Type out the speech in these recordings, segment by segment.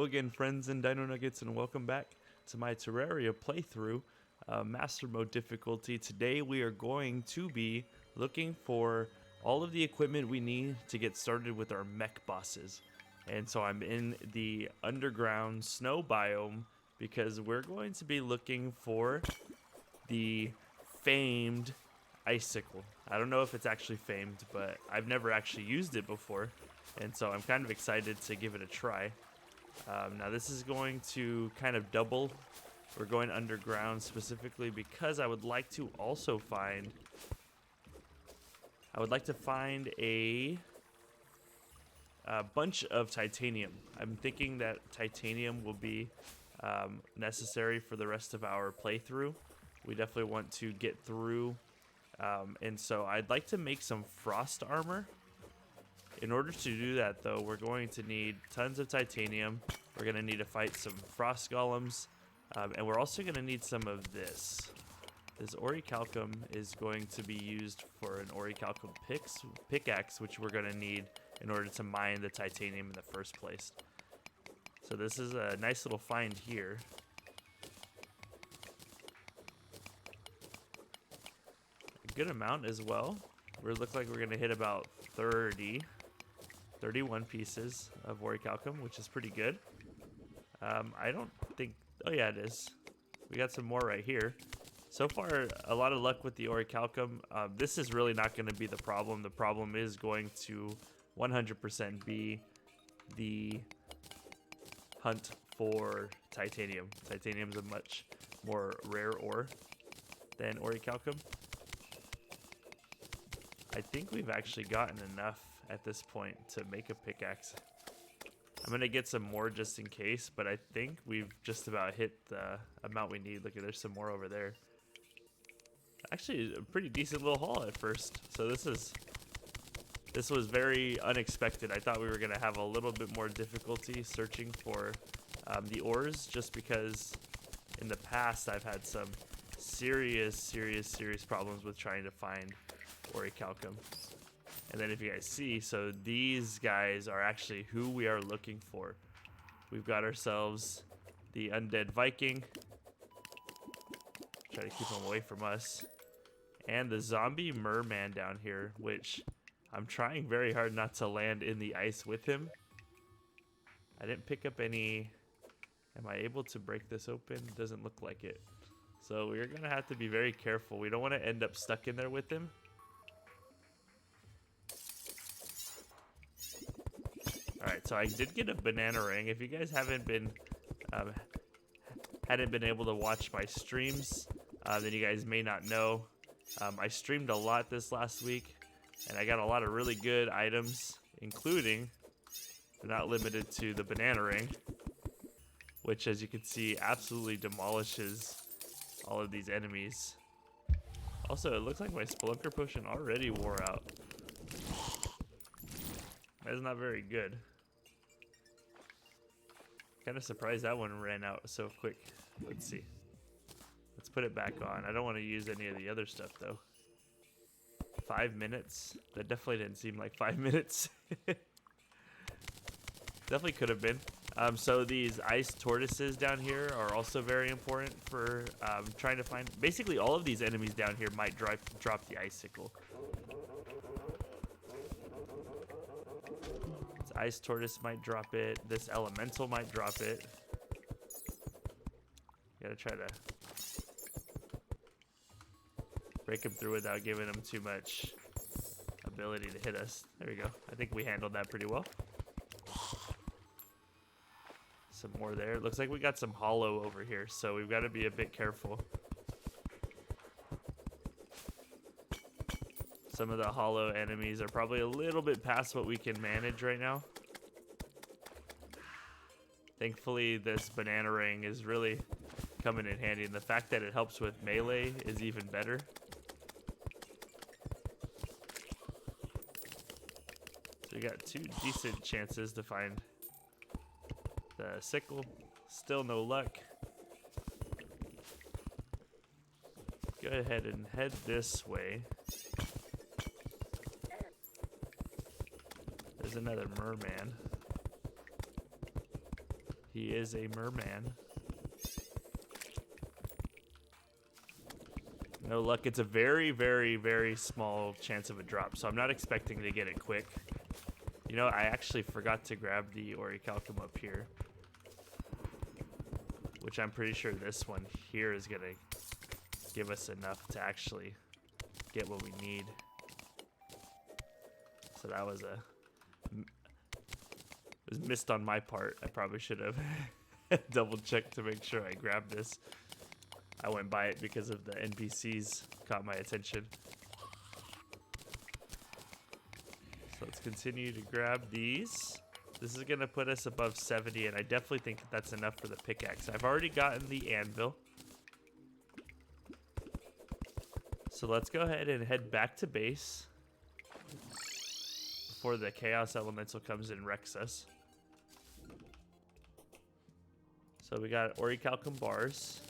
again, friends and Dino Nuggets, and welcome back to my Terraria playthrough, Master Mode difficulty. Today we are going to be looking for all of the equipment we need to get started with our mech bosses. And so I'm in the underground snow biome because we're going to be looking for the famed icicle. I don't know if it's actually famed, but I've never actually used it before, and so I'm kind of excited to give it a try. Now this is going to kind of double. We're going underground specifically because I would like to also find a bunch of titanium. I'm thinking that titanium will be necessary for the rest of our playthrough. We definitely want to get through, and so I'd like to make some frost armor. In order to do that, though, we're going to need tons of titanium. We're going to need to fight some frost golems, and we're also going to need some of this. This orichalcum is going to be used for an orichalcum pickaxe, which we're going to need in order to mine the titanium in the first place. So this is a nice little find here. A good amount as well. We look like we're going to hit about 31 pieces of orichalcum, which is pretty good. I don't think... Oh, yeah, it is. We got some more right here. So far, a lot of luck with the orichalcum. This is really not going to be the problem. The problem is going to 100% be the hunt for titanium. Titanium is a much more rare ore than orichalcum. I think we've actually gotten enough at this point to make a pickaxe. I'm going to get some more just in case, but I think we've just about hit the amount we need. Look, there's some more over there. Actually, a pretty decent little haul at first. So this was very unexpected. I thought we were going to have a little bit more difficulty searching for the ores, just because in the past I've had some serious problems with trying to find orichalcum. And then if you guys see, so these guys are actually who we are looking for. We've got ourselves the undead Viking. Try to keep him away from us. And the zombie merman down here, which I'm trying very hard not to land in the ice with him. I didn't pick up any... Am I able to break this open? Doesn't look like it. So we're going to have to be very careful. We don't want to end up stuck in there with him. Alright, so I did get a banana ring. If you guys hadn't been able to watch my streams, then you guys may not know. I streamed a lot this last week, and I got a lot of really good items, including, but not limited to, the banana ring, which, as you can see, absolutely demolishes all of these enemies. Also, it looks like my Spelunker potion already wore out. That's not very good. Kind of surprised that one ran out so quick. Let's see. Let's put it back on. I don't want to use any of the other stuff, though. 5 minutes? That definitely didn't seem like 5 minutes. Definitely could have been. So these ice tortoises down here are also very important for trying to find... Basically, all of these enemies down here might drop the icicle. This ice tortoise might drop it. This elemental might drop it. Gotta try to break him through without giving him too much ability to hit us. There we go. I think we handled that pretty well. Some more there. Looks like we got some hollow over here, so we've got to be a bit careful. Some of the hollow enemies are probably a little bit past what we can manage right now. Thankfully, this banana ring is really coming in handy, and the fact that it helps with melee is even better. So we got 2 decent chances to find the sickle. Still no luck. Go ahead and head this way. There's another merman. He is a merman. No luck. It's a very, very, very small chance of a drop, so I'm not expecting to get it quick. You know, I actually forgot to grab the orichalcum up here, which I'm pretty sure this one here is going to give us enough to actually get what we need. So that was it was missed on my part. I probably should have double checked to make sure I grabbed this. I went by it because of the NPCs caught my attention. So let's continue to grab these. This is going to put us above 70, and I definitely think that that's enough for the pickaxe. I've already gotten the anvil. So let's go ahead and head back to base before the Chaos Elemental comes and wrecks us. So we got orichalcum bars.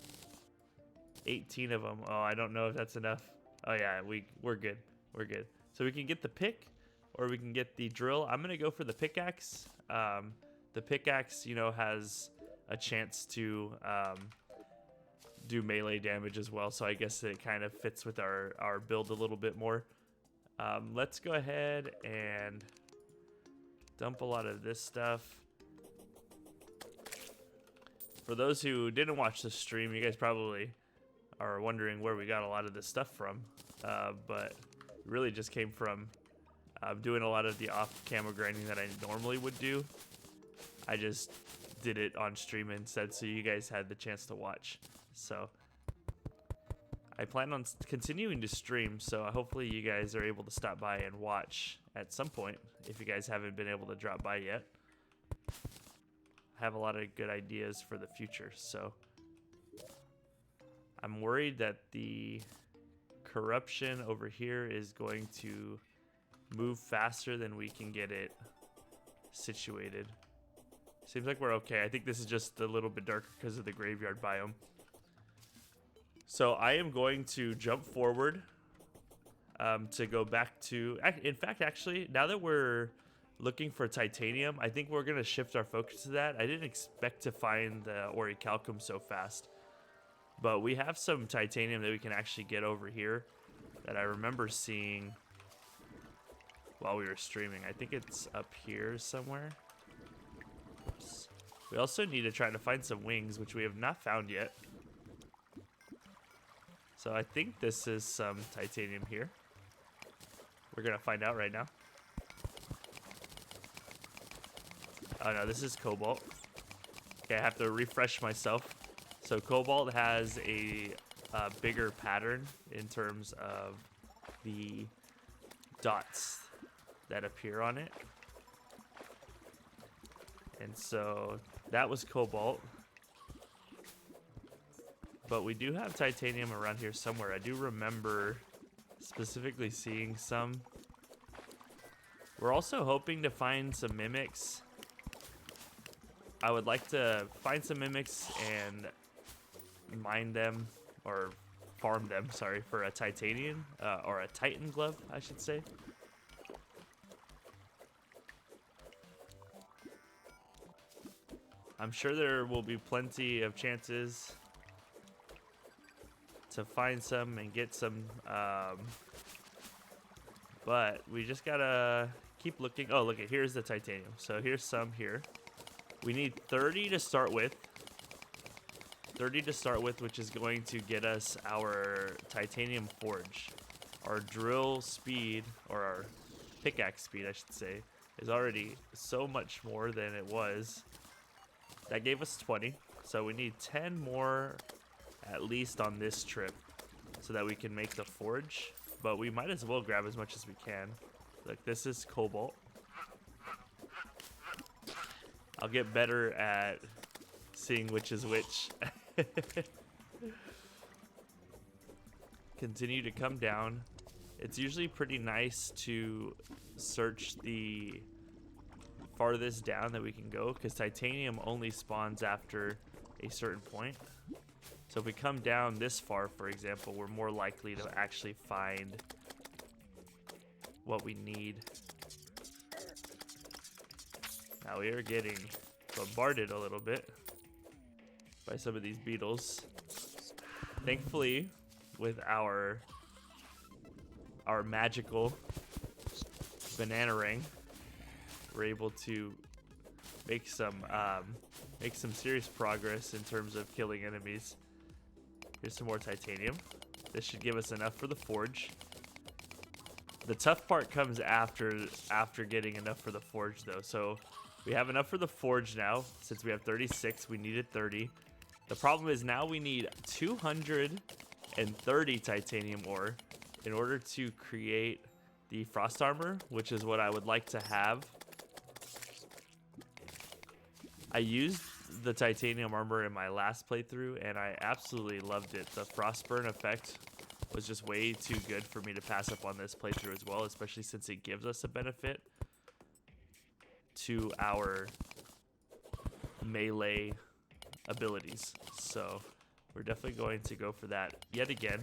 18 of them. Oh, I don't know if that's enough. Oh yeah, we're good. We're good. So we can get the pick, or we can get the drill. I'm gonna go for the pickaxe. The pickaxe, you know, has a chance to do melee damage as well. So I guess it kind of fits with our build a little bit more. Let's go ahead and dump a lot of this stuff. For those who didn't watch the stream, you guys probably are wondering where we got a lot of this stuff from, but it really just came from doing a lot of the off-camera grinding that I normally would do. I just did it on stream instead, so you guys had the chance to watch. So I plan on continuing to stream, so hopefully you guys are able to stop by and watch at some point if you guys haven't been able to drop by yet. I have a lot of good ideas for the future, so I'm worried that the corruption over here is going to move faster than we can get it situated. Seems like we're okay. I think this is just a little bit darker because of the graveyard biome. So I am going to jump forward to go back to... In fact, actually, now that we're looking for titanium, I think we're going to shift our focus to that. I didn't expect to find the orichalcum so fast. But we have some titanium that we can actually get over here that I remember seeing while we were streaming. I think it's up here somewhere. Oops. We also need to try to find some wings, which we have not found yet. So I think this is some titanium here. We're going to find out right now. Oh no, this is cobalt. Okay, I have to refresh myself. So cobalt has a bigger pattern in terms of the dots that appear on it. And so that was cobalt. But we do have titanium around here somewhere. I do remember specifically seeing some. We're also hoping to find some mimics. I would like to find some mimics and mine them, or farm them, sorry, for a titanium, or a titan glove, I should say. I'm sure there will be plenty of chances to find some and get some, but we just gotta keep looking. Oh, look, here's the titanium. So here's some here. We need 30 to start with. 30 to start with, which is going to get us our titanium forge. Our drill speed, or our pickaxe speed, I should say, is already so much more than it was. That gave us 20, so we need 10 more at least on this trip so that we can make the forge. But we might as well grab as much as we can. Look, this is cobalt. I'll get better at seeing which is which. Continue to come down. It's usually pretty nice to search the farthest down that we can go, because titanium only spawns after a certain point. So if we come down this far, for example, we're more likely to actually find what we need. Now we are getting bombarded a little bit by some of these beetles. Thankfully, with our magical banana ring, we're able to make some serious progress in terms of killing enemies. Here's some more titanium. This should give us enough for the forge. The tough part comes after getting enough for the forge, though. So we have enough for the forge now. Since we have 36, we needed 30. The problem is now we need 230 titanium ore in order to create the frost armor, which is what I would like to have. I used the titanium armor in my last playthrough and I absolutely loved it. The frostburn effect was just way too good for me to pass up on this playthrough as well, especially since it gives us a benefit to our melee abilities. So we're definitely going to go for that yet again.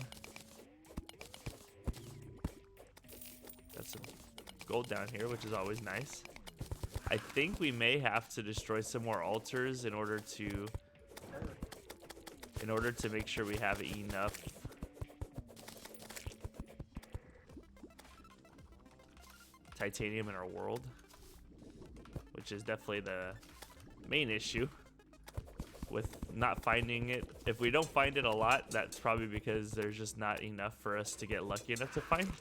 Got some gold down here, which is always nice. I think we may have to destroy some more altars in order to make sure we have enough titanium in our world, which is definitely the main issue with not finding it. If we don't find it a lot, that's probably because there's just not enough for us to get lucky enough to find.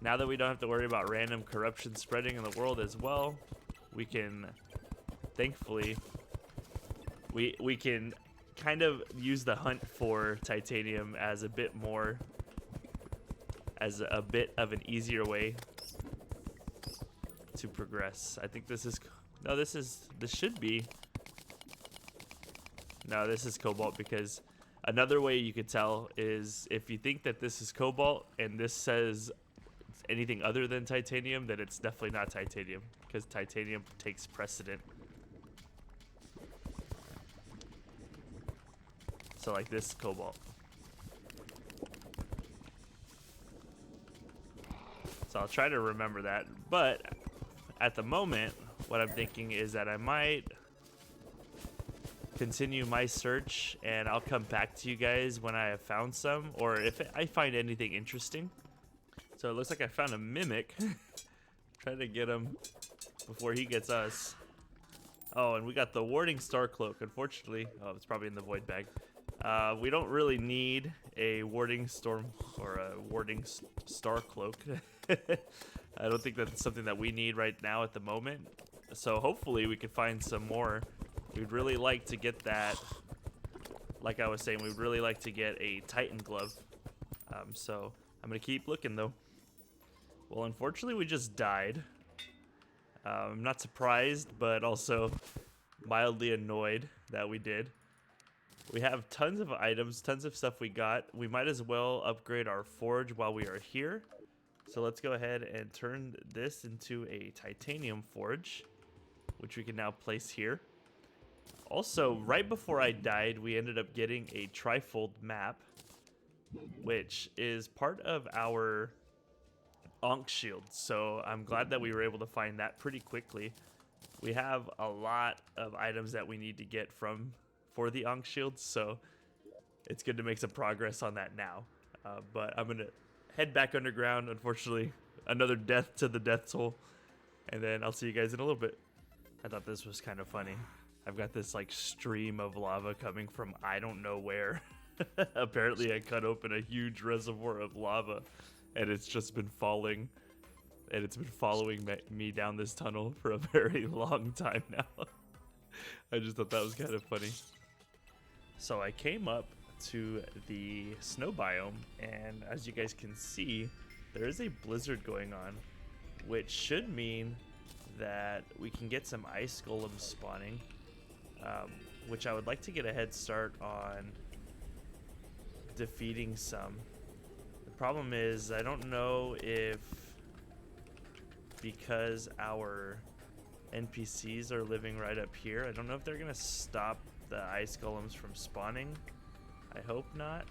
Now that we don't have to worry about random corruption spreading in the world as well, we can, thankfully, we can kind of use the hunt for titanium as a bit of an easier way to progress. I think this is, no, this should be, no, this is cobalt, because another way you could tell is if you think that this is cobalt and this says anything other than titanium, then it's definitely not titanium, because titanium takes precedent. So like this cobalt. So I'll try to remember that, but at the moment what I'm thinking is that I might continue my search and I'll come back to you guys when I have found some, or if I find anything interesting. So it looks like I found a mimic. Try to get him before he gets us. Oh, and we got the warding star cloak. Unfortunately, oh, it's probably in the void bag. We don't really need a warding storm or a warding star cloak. I don't think that's something that we need right now at the moment. So hopefully we can find some more. We'd really like to get that. Like I was saying, we'd really like to get a Titan glove. So I'm gonna keep looking though. Well, unfortunately, we just died. I'm not surprised, but also mildly annoyed that we did. We have tons of items, tons of stuff we got. We might as well upgrade our forge while we are here. So let's go ahead and turn this into a titanium forge, which we can now place here. Also, right before I died, we ended up getting a trifold map, which is part of our Ankh shield. So I'm glad that we were able to find that pretty quickly. We have a lot of items that we need to get for the Ankh shield, so it's good to make some progress on that now. But I'm gonna head back underground. Unfortunately, another death to the death toll, and then I'll see you guys in a little bit. I thought this was kind of funny. I've got this like stream of lava coming from I don't know where. Apparently I cut open a huge reservoir of lava and it's just been falling, and it's been following me down this tunnel for a very long time now. I just thought that was kind of funny. So I came up to the snow biome, and as you guys can see, there is a blizzard going on, which should mean that we can get some ice golems spawning, which I would like to get a head start on defeating some. The problem is I don't know if, because our NPCs are living right up here, I don't know if they're gonna stop the ice golems from spawning. I hope not,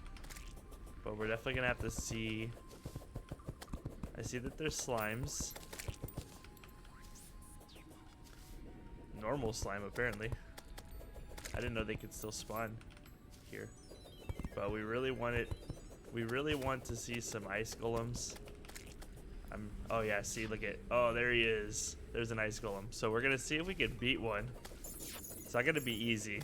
but we're definitely gonna have to see. I see that there's slimes. normal slime, apparently. I didn't know they could still spawn here. But we really want it. We really want to see some ice golems. Oh yeah, see, look at, oh, there he is. There's an ice golem. So we're gonna see if we can beat one. It's not gonna be easy.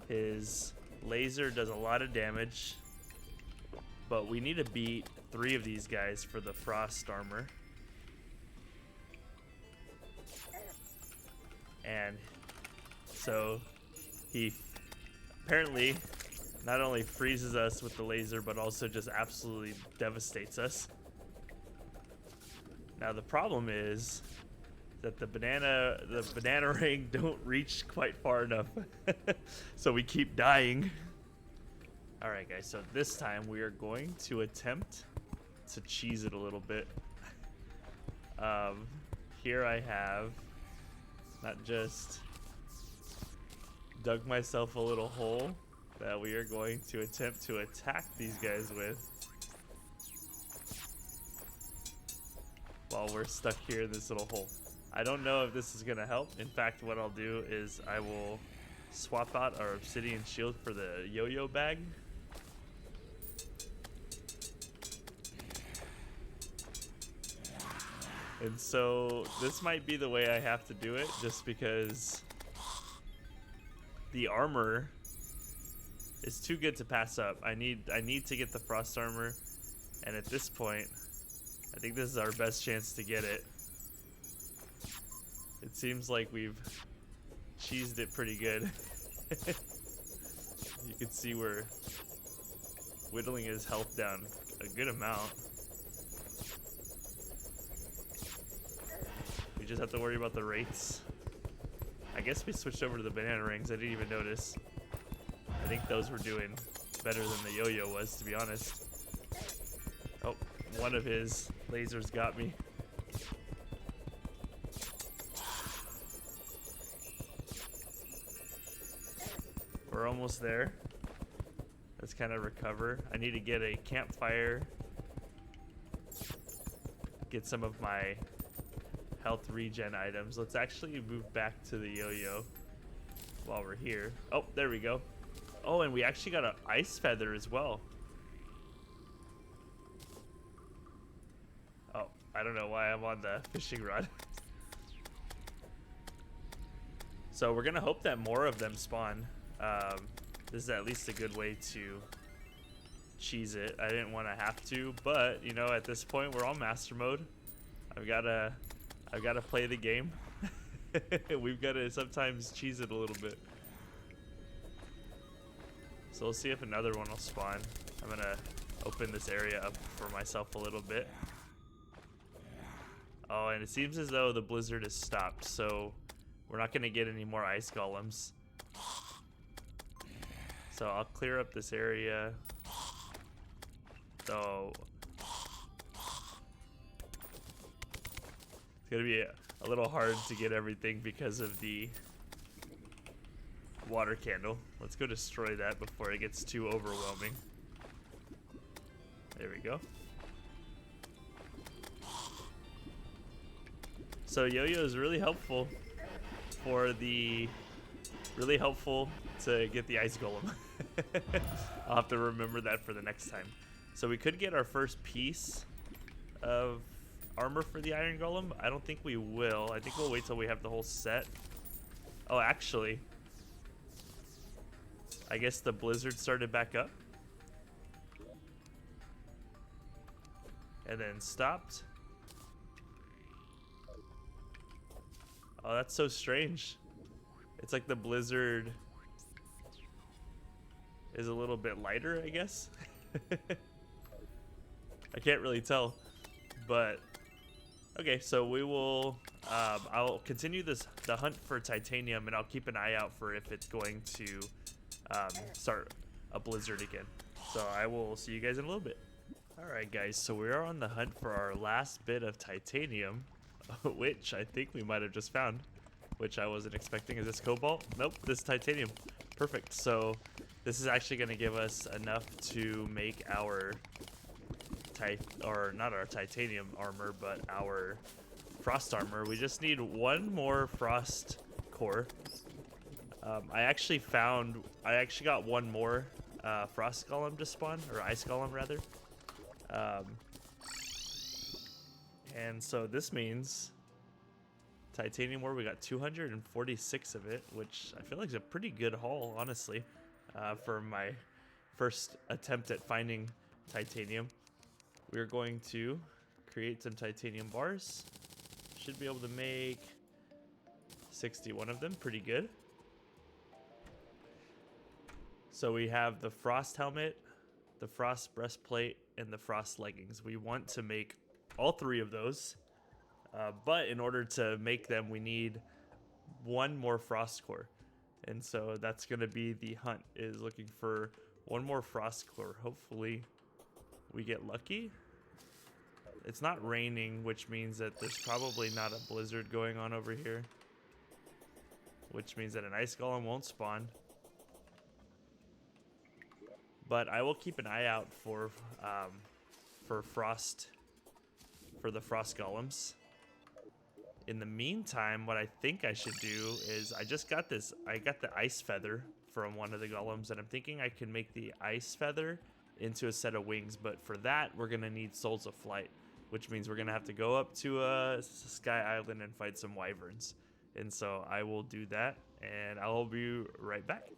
His laser does a lot of damage, but we need to beat 3 of these guys for the frost armor. And so he apparently not only freezes us with the laser, but also just absolutely devastates us. Now the problem is that the banana ring don't reach quite far enough. So we keep dying. All right, guys, so this time we are going to attempt to cheese it a little bit. Here I have not just dug myself a little hole that we are going to attempt to attack these guys with while we're stuck here in this little hole. I don't know if this is gonna help. In fact, what I'll do is I will swap out our obsidian shield for the yo-yo bag. And so this might be the way I have to do it, just because the armor is too good to pass up. I need to get the frost armor, and at this point, I think this is our best chance to get it. It seems like we've cheesed it pretty good. You can see we're whittling his health down a good amount. We just have to worry about the rates. I guess we switched over to the banana rings. I didn't even notice. I think those were doing better than the yo-yo was, to be honest. Oh, one of his lasers got me. We're almost there. Let's kind of recover. I need to get a campfire. Get some of my health regen items. Let's actually move back to the yo-yo while we're here. Oh, there we go. Oh, and we actually got an ice feather as well. Oh, I don't know why I'm on the fishing rod. So we're gonna hope that more of them spawn. This is at least a good way to cheese it. I didn't want to have to, but you know, at this point we're on master mode. I've gotta play the game. We've got to sometimes cheese it a little bit. So we'll see if another one will spawn. I'm gonna open this area up for myself a little bit. Oh, and it seems as though the blizzard has stopped, so we're not gonna get any more ice golems. So I'll clear up this area. So it's gonna be a little hard to get everything because of the water candle. Let's go destroy that before it gets too overwhelming. There we go. So yo-yo is really helpful to get the ice golem. I'll have to remember that for the next time. So we could get our first piece of armor for the iron golem. I don't think we will. I think we'll wait till we have the whole set. Oh, actually, I guess the blizzard started back up and then stopped. Oh, that's so strange. It's like the blizzard is a little bit lighter, I guess. I can't really tell, but okay, so we will I'll continue the hunt for titanium, and I'll keep an eye out for if it's going to start a blizzard again. So I will see you guys in a little bit. Alright guys, so we are on the hunt for our last bit of titanium, which I think we might have just found, which I wasn't expecting. Is this cobalt? Nope, this is titanium. Perfect. So this is actually going to give us enough to make our not our titanium armor, but our frost armor. We just need one more frost core. I actually got one more frost golem to spawn, or ice golem rather. And so this means titanium ore, we got 246 of it, which I feel like is a pretty good haul, honestly, for my first attempt at finding titanium. We're going to create some titanium bars. Should be able to make 61 of them, pretty good. So we have the frost helmet, the frost breastplate, and the frost leggings. We want to make all three of those. But in order to make them, we need one more frost core. And so that's going to be the hunt, is looking for one more frost core. Hopefully we get lucky. It's not raining, which means that there's probably not a blizzard going on over here. Which means that an ice golem won't spawn. But I will keep an eye out for the frost golems. In the meantime, what I think I should do is I got the ice feather from one of the golems, and I'm thinking I can make the ice feather into a set of wings, but for that we're gonna need souls of flight, which means we're gonna have to go up to a sky island and fight some wyverns. And so I will do that, and I'll be right back.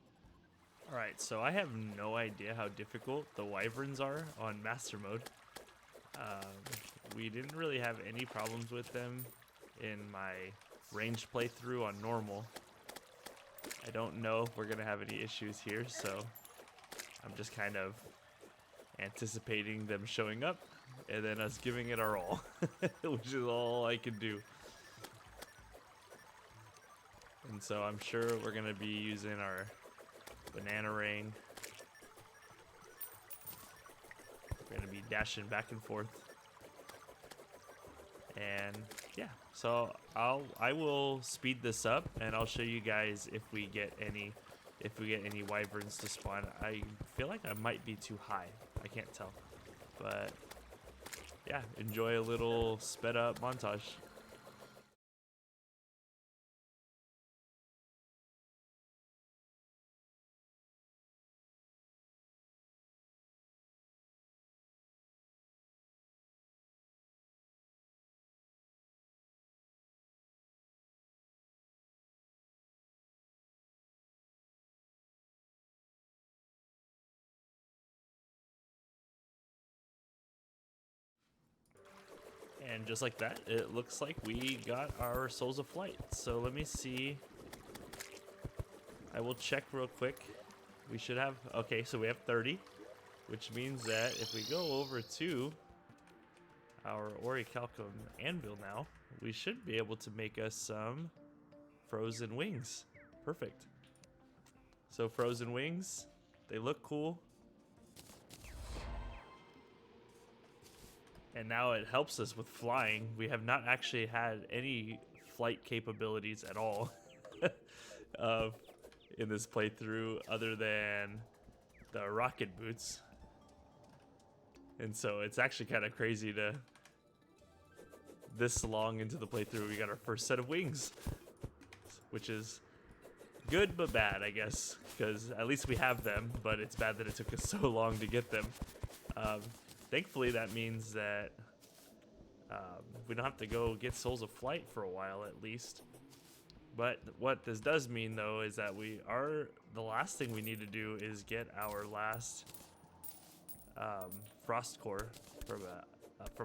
Alright, so I have no idea how difficult the wyverns are on master mode. We didn't really have any problems with them in my ranged playthrough on normal. I don't know if we're gonna have any issues here, so I'm just kind of anticipating them showing up and then us giving it our all, which is all I can do. And so I'm sure we're gonna be using our banana ring. We're gonna be dashing back and forth. And yeah, so I will speed this up and I'll show you guys if we get any wyverns to spawn. I feel like I might be too high. I can't tell. But yeah, enjoy a little sped up montage. And just like that, it looks like we got our souls of flight. So let me see. I will check real quick. We should have, okay, so we have 30, which means that if we go over to our orichalcum anvil now, we should be able to make us some frozen wings. Perfect. So frozen wings, they look cool. And now it helps us with flying. We have not actually had any flight capabilities at all in this playthrough other than the rocket boots. And so it's actually kind of crazy to this long into the playthrough we got our first set of wings, which is good but bad, I guess, because at least we have them, but it's bad that it took us so long to get them. Thankfully, that means that we don't have to go get souls of flight for a while, at least. But what this does mean, though, is that the last thing we need to do is get our last frost core from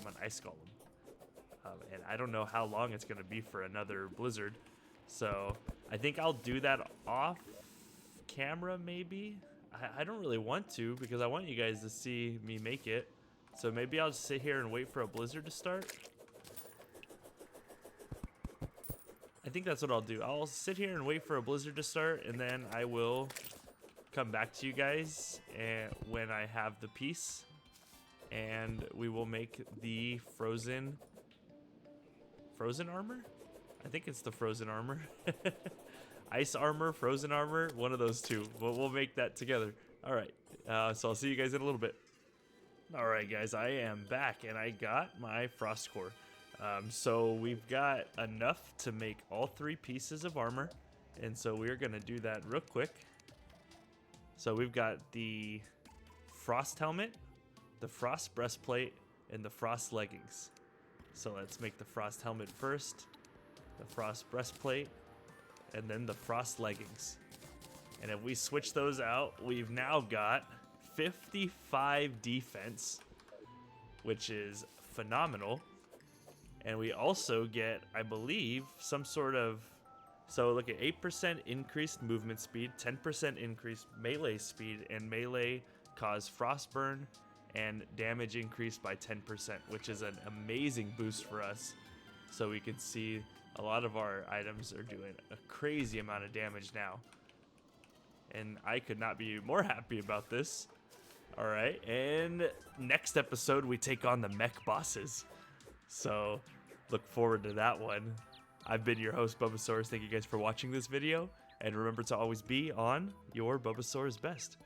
an ice golem. And I don't know how long it's going to be for another blizzard. So I think I'll do that off camera, maybe. I don't really want to, because I want you guys to see me make it. So maybe I'll just sit here and wait for a blizzard to start. I think that's what I'll do. I'll sit here and wait for a blizzard to start, and then I will come back to you guys when I have the piece, and we will make the frozen armor? I think it's the frozen armor. Ice armor, frozen armor, one of those two. We'll make that together. All right, so I'll see you guys in a little bit. All right, guys, I am back, and I got my frost core. So we've got enough to make all 3 pieces of armor, and so we're gonna do that real quick. So we've got the frost helmet, the frost breastplate, and the frost leggings. So let's make the frost helmet first, the frost breastplate, and then the frost leggings. And if we switch those out, we've now got 55 defense, which is phenomenal. And we also get, I believe, some sort of, so look at 8% increased movement speed, 10% increased melee speed, and melee cause frostburn and damage increased by 10%, which is an amazing boost for us. So we can see a lot of our items are doing a crazy amount of damage now. And I could not be more happy about this. All right, and next episode we take on the mech bosses. So look forward to that one. I've been your host, Bulbasaurus. Thank you guys for watching this video. And remember to always be on your Bulbasaurus best.